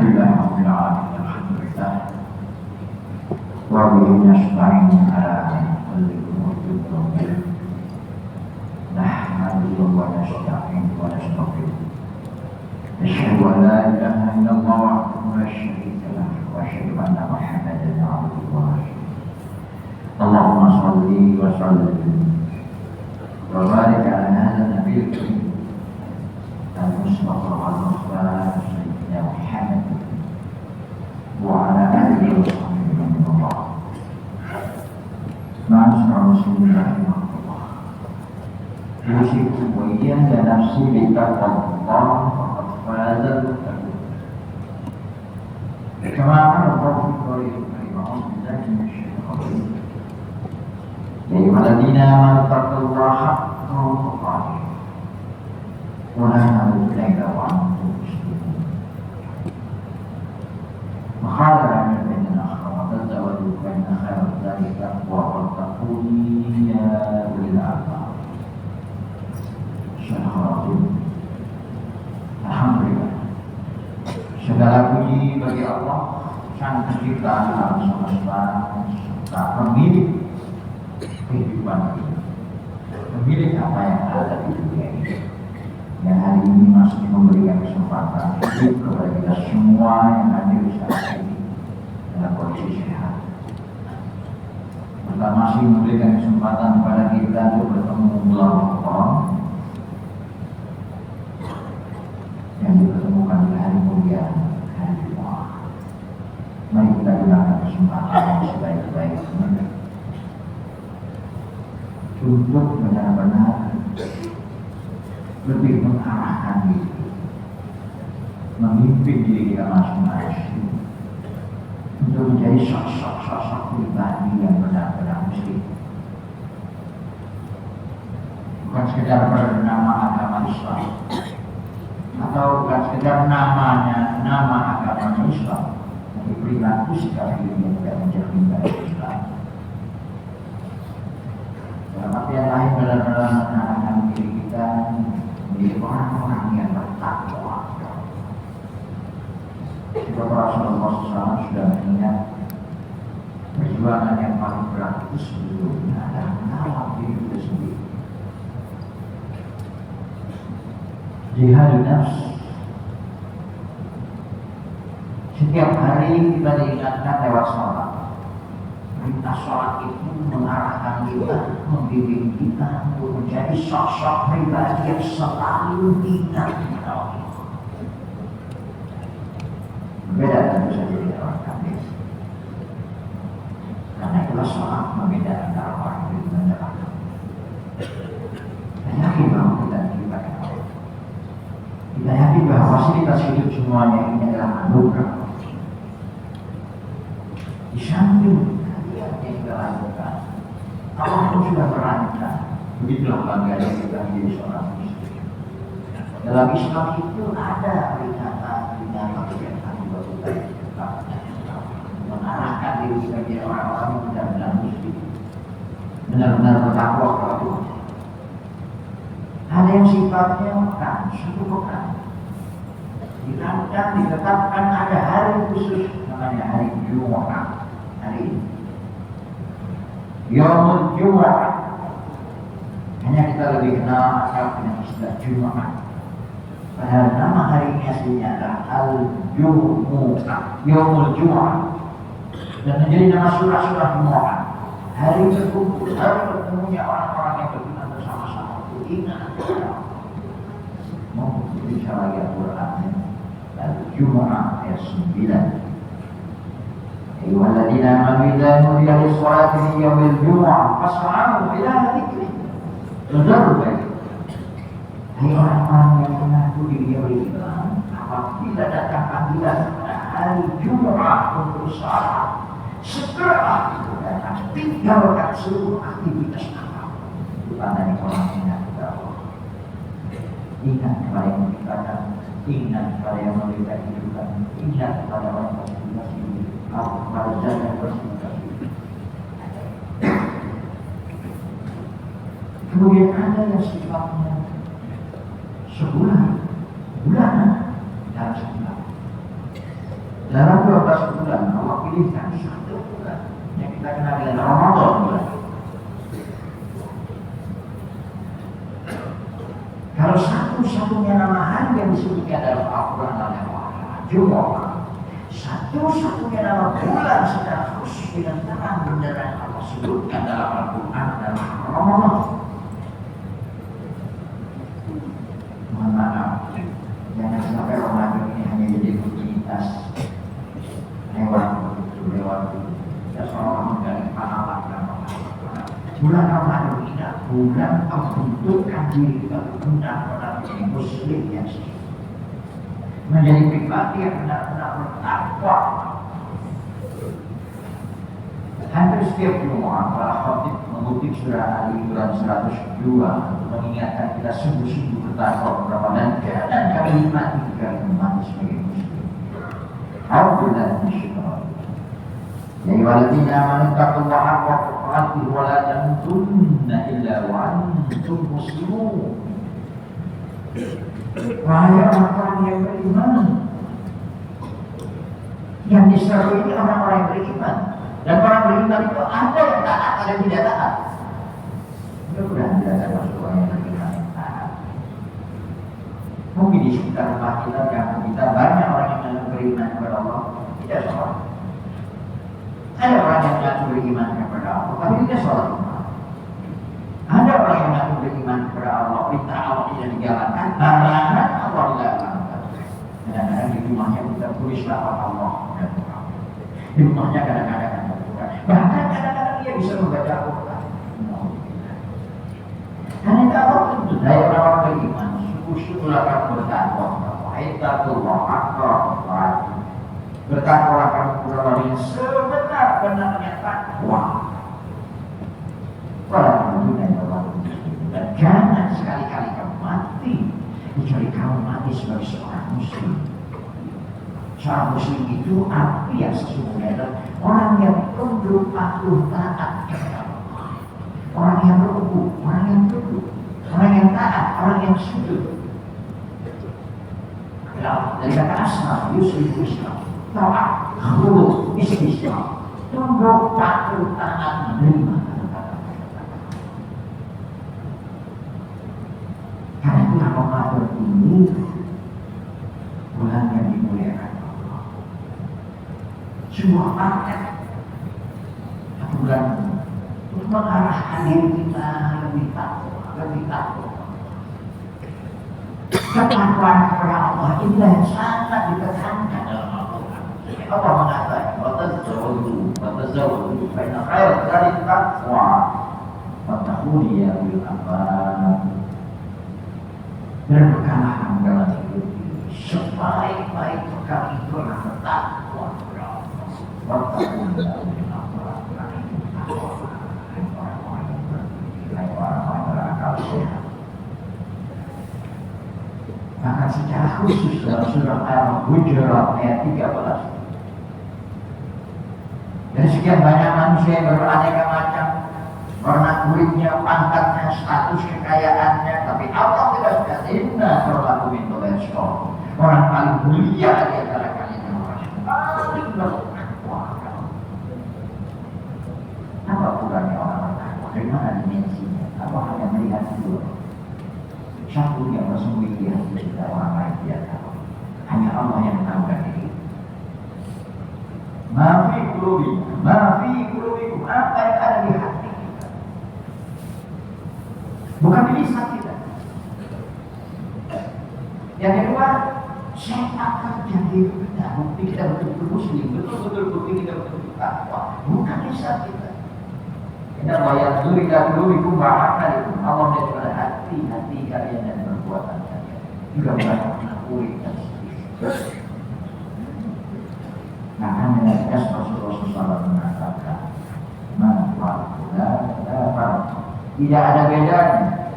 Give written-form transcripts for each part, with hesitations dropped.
Alhamdulillahirabbil alamin. Alhamdulillah. Wa bihi nasta'in ala kulli umuri dunya. Nahmaduhu wa nasta'inuhu wa nastaghfiruh. Asyhadu an la ilaha illallah wahdahu la syarika lah wa asyhadu anna Muhammadan abduhu wa rasuluh. Allahumma shalli wa sallim wa barik ala hadzal nabiyil karim al-mustafa al-mukhtar sayyidina Muhammad wa ala alihi wa sahbihi wa sallam. Ma'asyiral muslimin rahimakumullah. Usikum wa iyyakum nafsi bi taqwallah faqad faza al-muttaqun. Kama qala Rabbul karim a'udzu billahi minasy syaithanir rajim. Ya ayyuhalladzina amanu taqullaha haqqa tuqatih wa la tamutunna illa wa antum muslimun. Wa khairan min al-akhirah tazawwadu fa inna khairaz zadi taqwa wattaqun ya ulil albab. Alhamdulillah. Segala puji bagi Allah, Sang Pencipta alam semesta, serta pemilik kehidupan ini, pemilik apa yang ada di dunia ini, yang hari ini masih memberikan kesempatan hidup kepada kita semua yang hadir saat ini dalam kondisi sehat. Serta masih memberikan kesempatan kepada kita untuk bertemu bulan Ramadan yang dipertemukan di hari mulia, hari Jumat. Mari kita gunakan kesempatan yang sebaik-baiknya untuk benar-benar lebih mengarahkan diri, memimpin diri kita masing-masing untuk menjadi sosok-sosok pribadi yang benar-benar muslim. Bukan sekedar bernama agama Islam, atau bukan sekedar nama agama Islam, tapi perilaku sikap hidup yang tidak mencerminkan Islam. Dalam artian lain benar-benar menarikkan diri kita menjadi orang-orang yang bertakwa. Sebab Rasulullah SAW sudah mengingat perjuangan yang paling berat itu sebelumnya adalah merawat diri kita sendiri. Jihadun nafs. Setiap hari kita diingatkan lewat sholat. Perintah sholat itu mengarahkan kita, membimbing kita untuk menjadi sosok pribadi yang selalu ingat kepada Allah. Berbeda tentu saja dengan orang kafir. Karena itulah sholat membedakan antara orang kafir dan orang kafir. Kita yakin bahwa kita diciptakan Allah. Kita yakin bahwa fasilitas hidup semuanya ini adalah anugerah. Di samping yang kita lakukan, Allah pun sudah merancang. Begitulah bagiannya kita menjadi seorang muslim. Dalam Islam itu ada peringatan yang kita mengarahkan diri sebagai orang-orang yang benar-benar muslim, benar-benar bertakwa kepada Allah. Ada yang sifatnya bukan satu pekan. Dirancang, ditetapkan ada hari khusus namanya hari Jumat. Hari ini Yaumul Jumat. Hanya kita lebih kenal akrab dengan istilah Jumat. Padahal nama hari ini aslinya adalah Al-Jumu'ah, Yaumul Jumat. Dan menjadi nama surah-surah Jumat. Hari berkumpul, hari bertemunya orang-orang yang beriman bersama-sama. Ingat mau bicara lagi Al-Quran Al-Jumu'ah ayat 9. Ayyuhalladzina amanu idza nudiya lis-sholati min yaumil jumu'ah fas'au ila dzikri. Hai orang-orang yang mengaku diri beriman, apabila datang panggilan pada hari Jumat untuk salat, segera itu datang, tinggalkan seluruh aktivitas apa. Bukan orang ingat kepada Allah. Ingat kepada yang menciptakan, ingat kepada yang memberikan kehidupan, ingat kepada orang yang bertugas hidup, kepada zat yang bertugas hidup. Kemudian ada yang sifatnya sebulan, bulanan dalam sebulan. Dalam 12 bulan Allah pilihkan satu bulan yang kita kenal dengan Ramadan bulan. Kalau satu-satunya nama hari yang disebutkan dalam Al-Quran adalah Jumat, satu-satunya nama bulan secara khusus dengan terang benderang Allah sebutkan dalam Al-Quran adalah Ramadan. Mohon maaf, jangan sampai Ramadan ini hanya jadi rutinitas lewat kita seolah menggali pahala dan bulan Ramadan ini bulan membentukkan diri kita benar-benar menjadi muslim yang sejati, menjadi pribadi yang benar-benar bertakwa. Hampir setiap Jumat para khatib mengutip surah Ali Imran 102 untuk mengingatkan kita sungguh-sungguh bertakwa Ramadan dan kami nikmati jika mati sebagai muslim. Alhamdulillah bersyukur. Ya ayyuhalladzina amanu taqullaha haqqa tuqatih wa la tamutunna illa wa antum muslimun. Wahai orang-orang yang beriman, yang diseru ini orang-orang yang beriman. Dan orang beriman itu ada yang taat, ada yang tidak taat. Mudah-mudahan tidak ada masuk orang yang beriman yang taat. Mungkin di sekitar rumah kita, kampung kita banyak orang yang beriman kepada Allah, tidak sholat. Ada orang yang mengaku beriman kepada Allah, tapi tidak sholat. Ada orang yang mengaku beriman kepada Allah, perintah Allah tidak dijalankan, larangan Allah dilakukan. Kadang-kadang di rumahnya kita tulis lafaz Allah dan Tuhan. Di rumahnya kadang-kadang bahkan kadang-kadang dia bisa membaca Al-Quran. Karena itu Allah tentu daya orang beriman syukur akan bertakwa. Wahaitatullah akbar. Bertakwa akan benar yang sebenar-benarnya takwa. Walaupun dunia Allah dan jangan sekali-kali kamu mati kecuali kamu mati sebagai seorang muslim. Seorang muslim itu arti yang sesungguhnya adalah orang yang tunduk patuh taat kepada Allah, orang yang rukuk, orang yang tunduk, orang yang taat, orang yang sujud. Dari kata asma, yusuf Islam, taat, khulud, Islam, tunduk patuh taat menerima. Karena itu Ramadan ini bulan yang dimuliakan. Sebuah paket bulan untuk mengarahkan diri kita lebih takwa. Ketakwaan kepada Allah inilah yang sangat ditekankan dalam Al-Quran. Allah mengatakan, "Watazawwadu, fa inna khairal zadi taqwa, wattaquni ya ulil albab." Berbekalah kamu dalam hidup ini. Sebaik-baik bekal itu adalah bertakwa kepada Allah. Wattaquni ya ulil albab. Orang-orang yang berakal sehat. Maka secara khusus dalam surah Al-Hujurat ayat 13. Dan sekian banyak manusia yang beraneka macam, warna kulitnya, pangkatnya, status kekayaannya, tapi Allah tidak sudah inna terlalu intelektual. Orang paling mulia di antara kalian yang paling bertakwa. Apa ukurannya orang bertakwa? Dari mana dimensinya? Apa hanya melihat itu? Satu yang bersembunyi di hati kita, orang lain tidak tahu. Hanya Allah yang tahu dan diri. Mafi kulubikum, apa yang ada di hati kita, bukan di lisan kita. Yang kedua, siapa kerja diri kita, bukti kita betul-betul muslim, betul-betul bukti kita betul-betul takwa, bukan lisan kita. Kita bayar duri dan kulubikum bahkan itu Allah melihat hati kalian dan perbuatan kalian. Juga banyak menakuri dan seterusnya. Maka menegas Rasulullah SAW mengatakan, tidak ada bedanya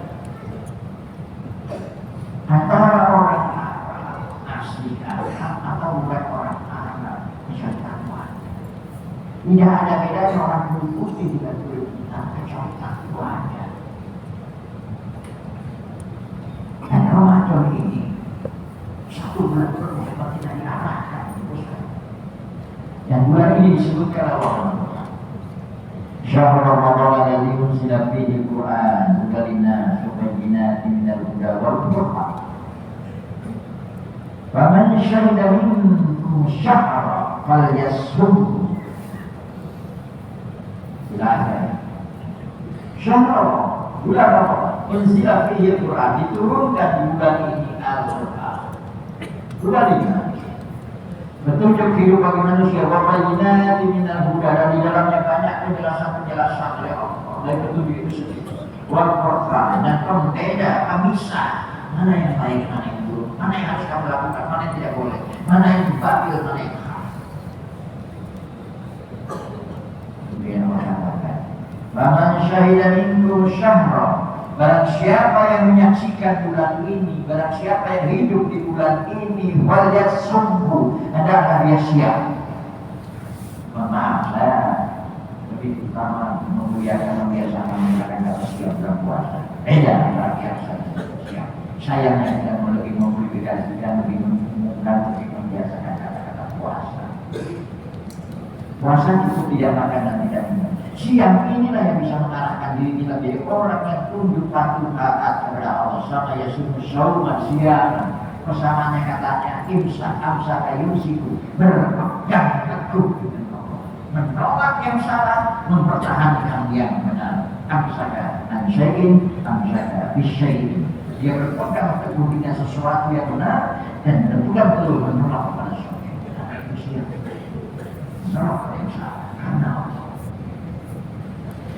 antara orang asli Arab atau bukan orang Arab yang takwa. Tidak ada bedanya orang kulit putih dengan kulit hitam kecuali takwanya. Dan Ramadan ini satu bulan penuh seperti tidak diarahkan. Yang bulan ini disebutkan Allah. Syahrul Ramadan alladzi unzila fihi al-Qur'an hudan lin-nas wa bayyinatin minal huda wal furqan. Faman syahida minkum syahra falyasumhu. Silakan. Syahrul bulan Ramadan unzila fihi al-Qur'an, diturunkan di bulan ini Al-Qur'an. Bulan ini petunjuk hidup bagi manusia, wa bayyinatin minal huda, dan di dalamnya banyak penjelasan-penjelasan oleh Allah dari petunjuk itu sendiri. Wal furqan, dan pembeda, pemisah mana yang baik, mana yang buruk, mana yang harus kamu lakukan, mana yang tidak boleh, mana yang batil, mana yang haram. Kemudian Allah katakan, "Faman syahida minkum syahra," barang siapa yang menyaksikan bulan ini, barang siapa yang hidup di bulan ini, walyasumhu, hendaklah dia siap. Maaf, saya lebih utama memuliakan, membiasakan mengatakan kata siap dalam puasa. Beda antara biasa dan siap. Saya tidak mau lebih mempublikasikan, lebih mengumumkan, lebih membiasakan kata-kata puasa. Puasa cukup tidak makan dan tidak minum. Siang inilah yang bisa mengarahkan diri kita menjadi orang yang tunduk patuh taat kepada Allah. Sama yasumu syauman siang. Persamaannya katanya imsak amsaka yumsiku, berpegang teguh dengan Allah, menolak yang salah, mempertahankan yang benar. Amsaka an syai'in amsaka bisyai'in. Dia berpegang teguh dengan sesuatu yang benar dan berpegang teguh menolak kepada sesuatu yang benar. Itu siang. Menolak yang salah karena Allah.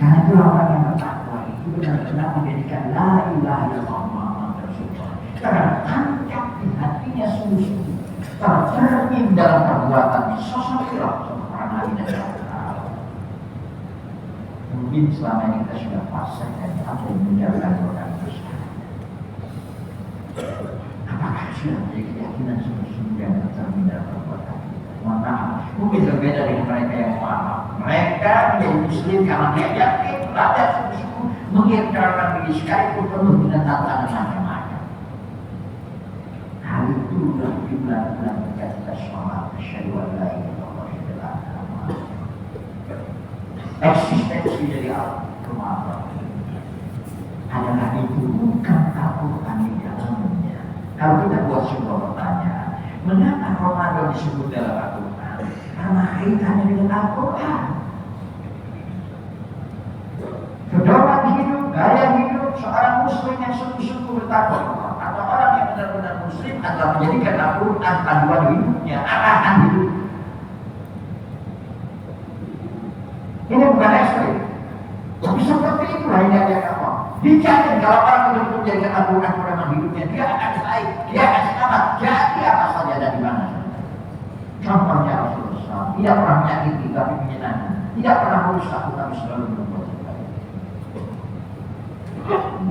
Karena itu orang yang bertakwa itu benar-benar menjadikan la ilaha illallah Muhammad Rasulullah. Karena tancap di hatinya sungguh-sungguh, tercermin dalam perbuatan sosok seorang nabi dan rasul. Mungkin selama ini kita sudah fase dan apa yang menjalankan doa besar. Apakah sudah menjadi keyakinan sungguh-sungguh yang tercermin dalam perbuatan kita? Mohon maaf, mungkin berbeda dengan mereka yang paham. Mereka menjadi muslim karena dia yakin, belajar sungguh-sungguh, mengikrarkan diri sekalipun penuh dengan tantangan macam-macam. Hal itu sudah di bulan-bulan ketika kita sholat, asyhadu an la ilaha illallah. Eksistensi dari Allah adalah itu bukan Al-Quran di dalamnya. Kalau kita buat sebuah pertanyaan, mengapa Ramadan disebut dalam Al-Quran? Karena kaitannya dengan Al-Quran. Pedoman hidup, gaya hidup seorang muslim yang sungguh-sungguh bertakwa, atau orang yang benar-benar muslim adalah menjadikan Al-Quran panduan hidupnya, arahan hidup. Ini bukan ekstrim, tapi seperti itulah yang diajarkan Allah. Dijamin kalau orang betul-betul menjadikan Al-Quran pedoman hidupnya, dia akan baik, dia akan selamat, jadi apa saja dan di mana saja. Contohnya Rasulullah tidak pernah menyakiti tapi menyenangkan, tidak pernah merusak tapi selalu membuat baik.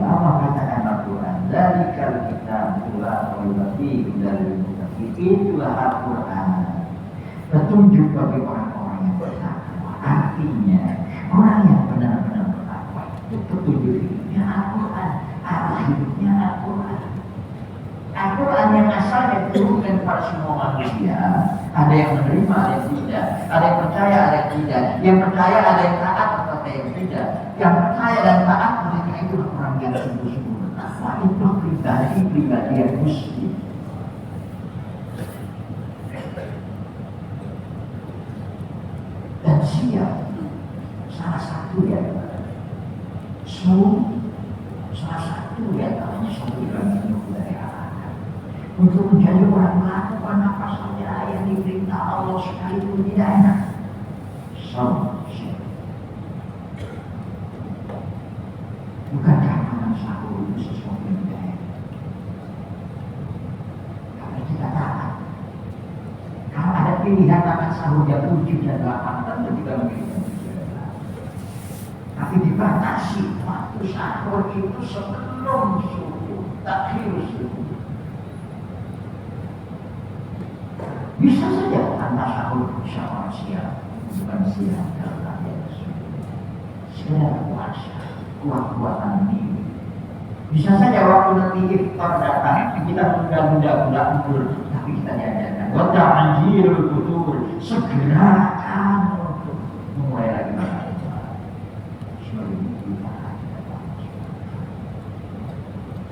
Allah katakan Al-Quran, "Dzalikal kitabu la raiba fihi hudal muttaqin." Itulah Al-Quran, petunjuk bagi orang-orang yang bertakwa. Artinya orang yang benar-benar bertakwa itu petunjuk hidupnya Al-Quran, arah hidupnya Al-Quran. Al-Quran yang asalnya diturunkan kepada semua manusia, ada yang menerima, ada yang tidak, ada yang percaya, ada yang tidak, yang percaya ada yang taat atau ada yang tidak, yang percaya dan taat mereka itu orang yang sungguh-sungguh bertakwa. Itu pribadi yang muslim. Dan siap salah satu ya, salah satu ya namanya sembilan minggu dari Allah. Untuk menjadi orang melakukan apa saja yang diperintah Allah sekalipun tidak enak. Bukankah makan sahur itu sesuatu yang tidak enak? Karena kita taat. Kalau ada pilihan makan sahur jam 7 dan 8, tentu kita memilih. Tapi dibatasi waktu sahur itu sebelum subuh, takhir subuh. Bisa saja tanpa sahur syawal siang, bukan siang kalau tak ada subuh. Segera puasa, kuat-kuatan diri. Bisa saja waktu nanti iftar datang, kita mudah-mudah tidur, tapi kita diajarkan Wata anjirul futur, segerakan untuk memulai lagi makan.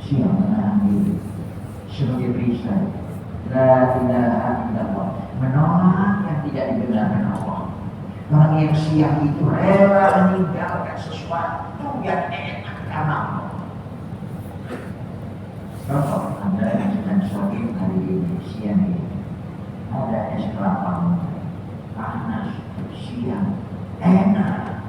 Siap menahan diri sebagai perisai. La ilaha illallah, menolak yang tidak dibenarkan Allah. Orang yang siap itu rela meninggalkan sesuatu yang enak karena Allah. Contoh, Anda yang sedang sakit hari ini, siang ini, ada es kelapa panas, siang, enak,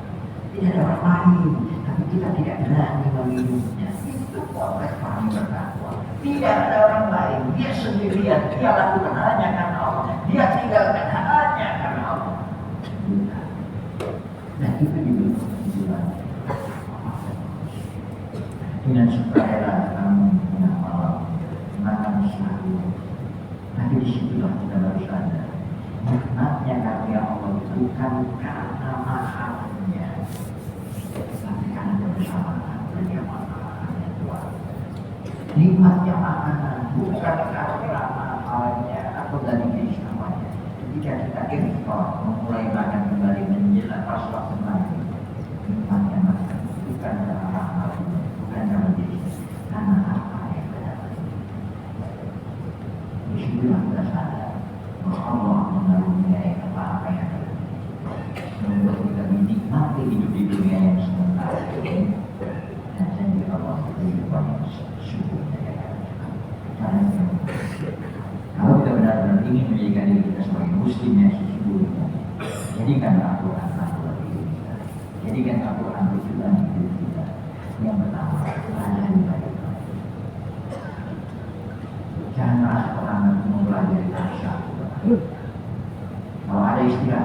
tidak dapat main, tapi kita tidak berani meminumnya. Itu potret kami bertakwa. Tidak ada orang lain, dia sendirian, dia lakukan hanya karena Allah, dia tinggalkan hanya karena Allah. Nah itu juga tujuan. Dengan sukarela kamu makan sahur. Tapi disitulah kita harus sadar nikmatnya karunia Allah itu bukan karena mahalnya, tapi karena kebersamaan berjamaah yang kuat. Nikmatnya makanan bukan karena mahalnya atau dari keislamannya. Ketika kita iftar memulai makan kembali menjelang pas waktu maghrib, nikmatnya makan bukan karena mahalnya, bukan karena diri, karena apa yang kita dapat. Disitulah kita sadar bahwa Allah mengaruniai apa yang ada, membuat kita menikmati hidup di dunia yang sementara ini, dan janji Allah kehidupan yang sesungguhnya. Kalau kita benar-benar ingin menjadikan diri kita sebagai muslim yang sesungguhnya, jadikan Al-Quran diri kita, jadikan Al-Quran tujuan hidup kita. Yang pertama, pelajari ibadah. Jangan merasa orang mempelajari bahasa. Kalau ada istilah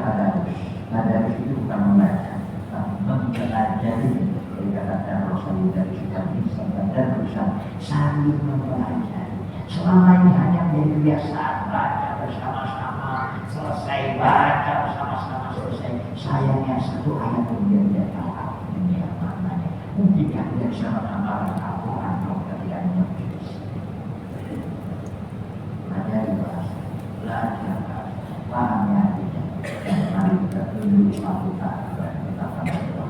tadarus itu bukan membaca, tapi mempelajari. Dari kata Rasulullah dari sudah bisa dan berusaha saling mempelajari. Selama ini hanya menjadi kebiasaan baca bersama-sama, selesai baca bersama-sama selesai. Sayangnya satu ayat kemudian dia tahu artinya maknanya. Mungkin dia tidak bisa mengamalkan Al-Quran kalau kita tidak mengerti. Pelajari bahasa, belajar bahasa, pahamnya artinya. Dan mari kita tunduk lakukan kita akan berdoa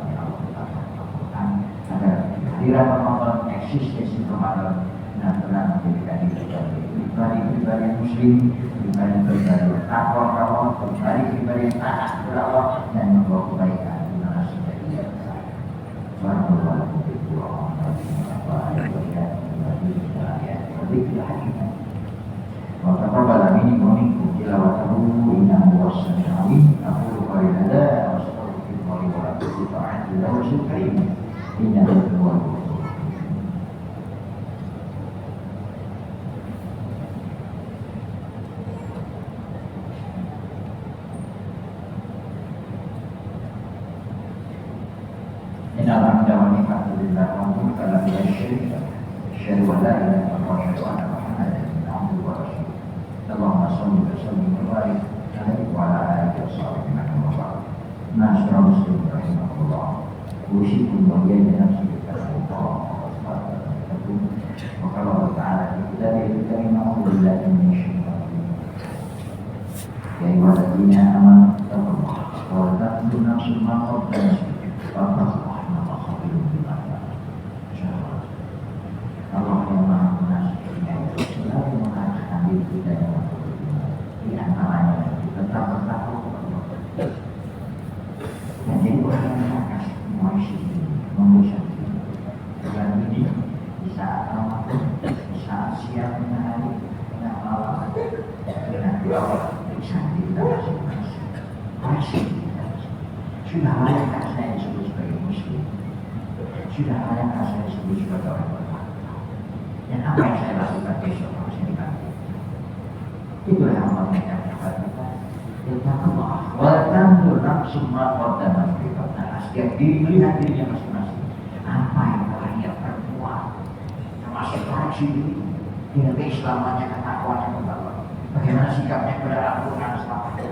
Al-Quran agar kehadiran Ramadan, eksistensi Ramadan benar-benar menjadikan kita pribadi-pribadi yang muslim, pribadi-pribadi yang takwa Allah, pribadi-pribadi yang taat kepada Allah dan membawa kebaikan di mana saja dia berada. وتقبل مني ومنكم تلاوته إنه هو السميع العليم. أقول قولي هذا وأستغفر الله ولكم بطاعته له الكريم إنه هو الغفور. إن الحمد والنعمة لله والملك لا شريك له أشهد أن لا إله إلا الله وأشهد أن محمدا عبده ورسوله. اللهم صل وسلم وبارك عليه وعلى آله وصحبه أجمعين وبعد. معاشر المسلمين رحمه الله، أوصيكم وإياي بنفسي بتقوى الله وتقوى وقال الله تعالى في كتابه الكريم أعوذ بالله من الشيطان الرجيم يا أيها الذين آمنوا اتقوا الله ولتنظر نفس ما قدمت لغد Allah yang Maha Pengasih selalu mengatakan diri kita yang di antaranya tetap bertakwa kepada Allah. Dan jadi orang yang akan mengisi membesar bulan ini di saat Ramadan, di saat siang tengah hari, tengah malam, dengan doa bisa kita masing-masing. Masih sudah layak saya disebut sebagai muslim, sudah layak saya disebut sebagai orang bertakwa. Dan apa yang saya lakukan besok harus dibantu. Itulah yang Allah katakan kita. Iltaqallah wa tanzur nafsum ma qaddamat lighad. Setiap diri melihat dirinya masing-masing. Apa yang telah ia perbuat, termasuk koreksi diri dengan keislamannya, ketakwaannya kepada Allah. Bagaimana sikapnya kepada Al-Quran selama itu.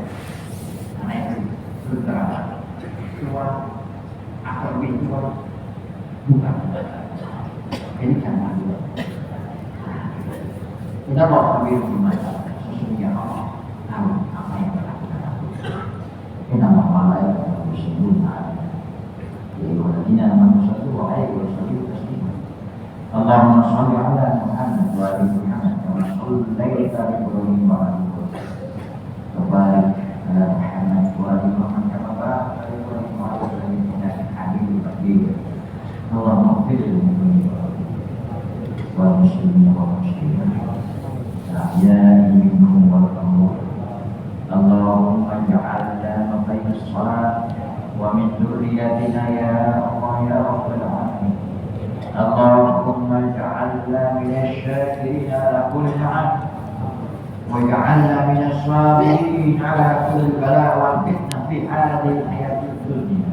Karena itu belum terasa keluar atau lebih keluar bukan. Ini kan malu. Kita mau ambil rumah sesungguhnya Allah Inna malaikatahu yusalluna 'alan nabi wa man sallu 'alaihi wa sallam. Allahumma shalli 'ala Muhammad wa ali Muhammad kama shallaita 'ala Ibrahim wa ala Ibrahim wa barik 'ala Muhammad wa ali Muhammad kama barakta 'ala Ibrahim wa ala Ibrahim innaka Hamidum Majid. Allahumma ighfir lil mu'minina wal muslimina wal muslimat al-ahya'i minhum wal amwat. Allahumma ij'alna muqim as-salat wa min dhurriyyatina ya Allah ya rabbal alamin. Allahumma ij'alna minasy syakirina ala kulli ni'am wa ij'alna minas sabirin ala kulli bala' wal fitnah fi hadhihi al-hayatid dunya.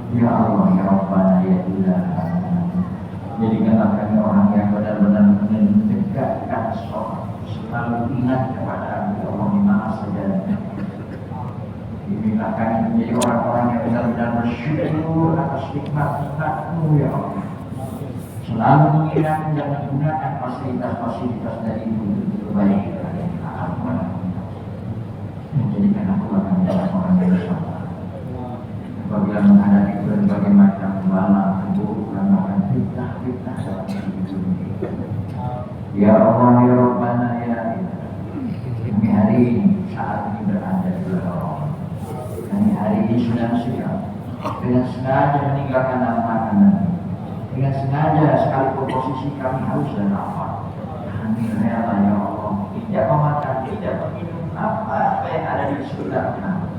Ya Allah ya Rabbana ya Ilahana, jadikanlah kami orang yang benar-benar mendekatkan sholat, selalu ingat kepada ya Allah di mana saja. Bimbinglah kami menjadi orang-orang yang benar-benar bersyukur atas nikmat-nikmat-Mu ya Allah. Selalu mengingat dan menggunakan fasilitas-fasilitas dari Ibu kebaikan yang akan menjadikan aku akan menjadi orang yang bersabar. Apabila menghadapi berbagai macam bala, keburukan, bahkan fitnah-fitnah dalam hidup ini. Ya Allah ya Rabbana ya Ilah, kami hari ini saat ini berada di bulan Ramadan. Kami hari ini sudah siap dengan sengaja meninggalkan makanan, dengan sengaja sekalipun posisi kami haus dan lapar. Kami rela ya Allah tidak memakan, tidak meminum apa yang ada di sebelah kami.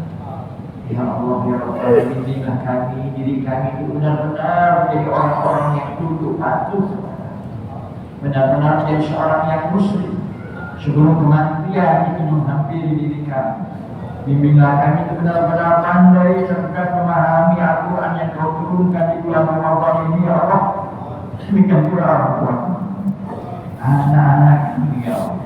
Ya Allah ya Rabbana, bimbinglah kami, diri kami itu benar-benar menjadi orang-orang yang tunduk patuh, benar-benar menjadi seorang yang muslim sebelum kematian itu menghampiri diri kami. Bimbinglah kami itu benar-benar pandai serta memahami Al-Quran yang Kau turunkan di bulan Ramadan ini ya Allah. Demikian pula orang tua, anak-anak ini ya Allah.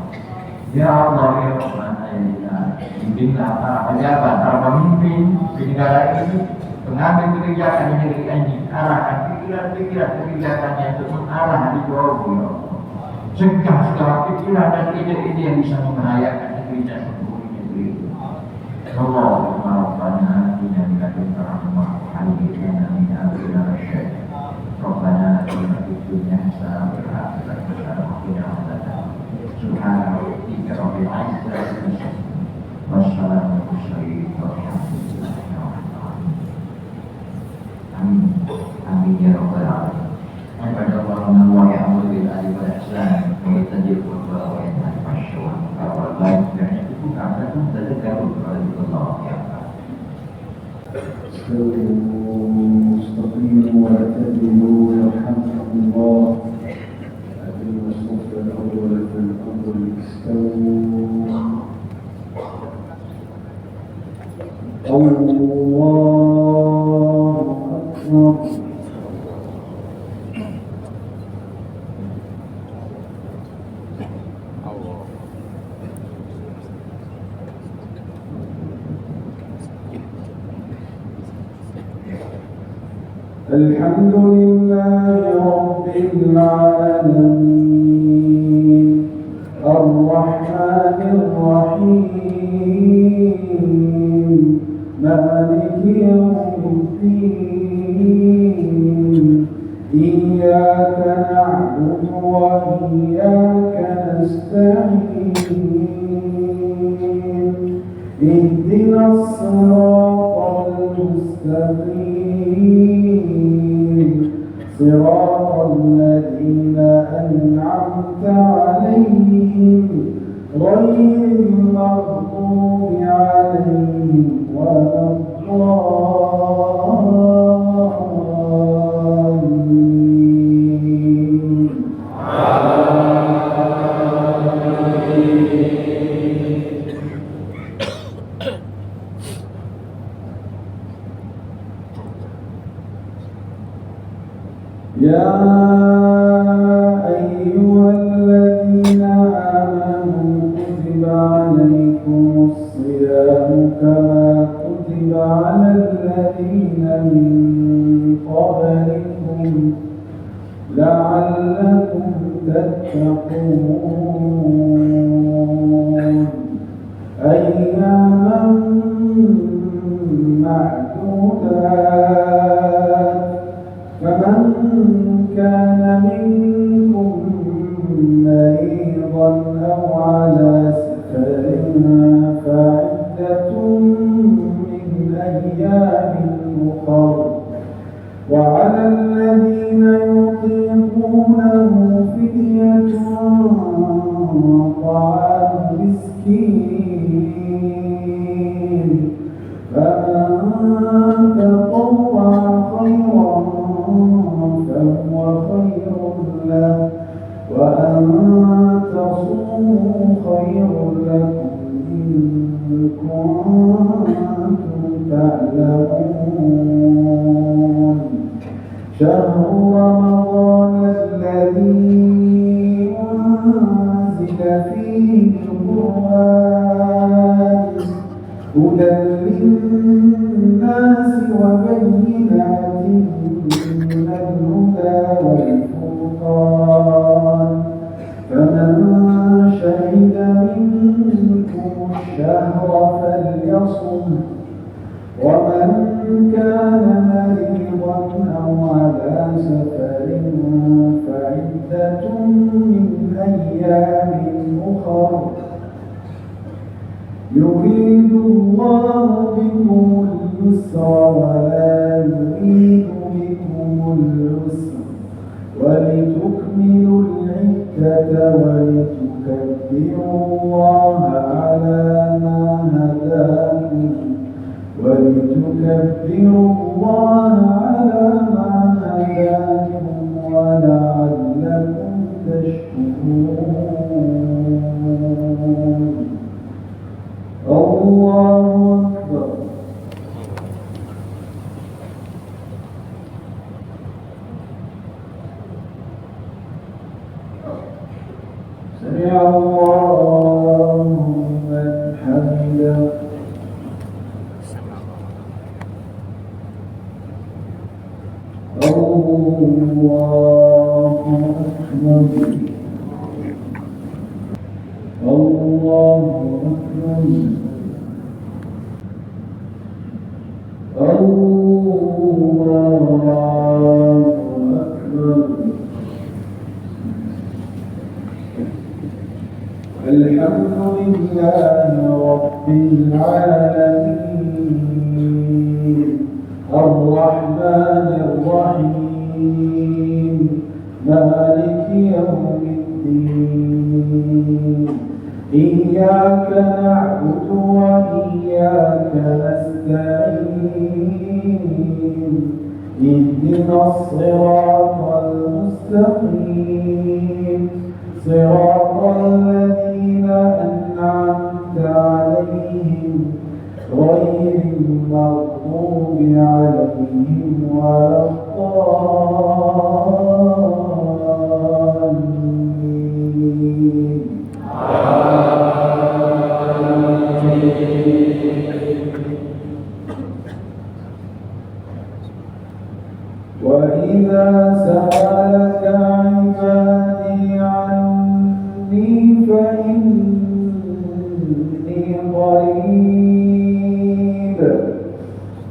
Ya Allah ya Rabbana ya Ilah, bimbinglah para pejabat, para pemimpin di negara ini, pengambil kebijakan di negeri ini, arahkan pikiran-pikiran kebijakannya untuk mengarah di bawah ya Allah. Cegah segala pikiran dan ide-ide yang bisa membahayakan negeri dan negeri itu. Allahumma rabbana atina min ladunka rahmah wa hayyi lana min amrina rasyada. Rabbana atina fid dunya hasanah wa fil akhirati hasanah wa qina adzabannar. Subhana rabbika rabbil izzati wassalamu ala mursalin walhamdulillahi rabbil alamin. Amin. Amin ya rabbal alamin. Kepada Allah wa ya'muru bil adli wal ihsan wa yatajib wa yanha 'anil munkar wal baghi ya'idukum la'allakum tadhakkarun. استقيموا واعتدلوا يرحمكم الله. أقيموا الصف الأول في الأمر استووا. الله أكبر. الحمد لله رب العالمين الرحمن الرحيم مالك يوم الدين إياك نعبد وإياك نستعين اهدنا الصراط المستقيم صراط الذين أنعمت عليهم غير المغضوب عليهم ولا الضالين. يا أيها الذين آمنوا كتب عليكم الصيام كما كتب على الذين من قبلكم لعلكم تتقون أياما وأنتم تعلمون شهر رمضان الذي أنزل فيه القرآن هدى للناس وبينات من الهدى والفرقان فمن شهد منكم الشهر فليصم ومن كان مريضا أو على سفر فعدة من أيام أخر يريد الله بكم اليسر ولا يريد بكم العسر ولتكملوا العدة ولتكبروا الله على ما هداكم ولعلكم تشكرون الله أكبر سمع الله لمن حمده الله أكبر الله أكبر الله أكبر الحمد لله رب العالمين الرحمن الرحيم مالك يوم الدين إياك نعبد وإياك نستعين اهدنا الصراط المستقيم صراط الذين أنعمت عليهم غير المغضوب عليهم ولا الضالين وإذا سألك عبادي عني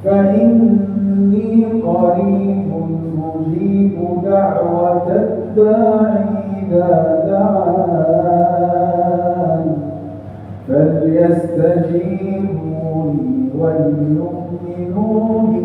فإني قريب مجيب دعوة الداعي إذا دعان فليستجيبوا لي وليؤمنوا بي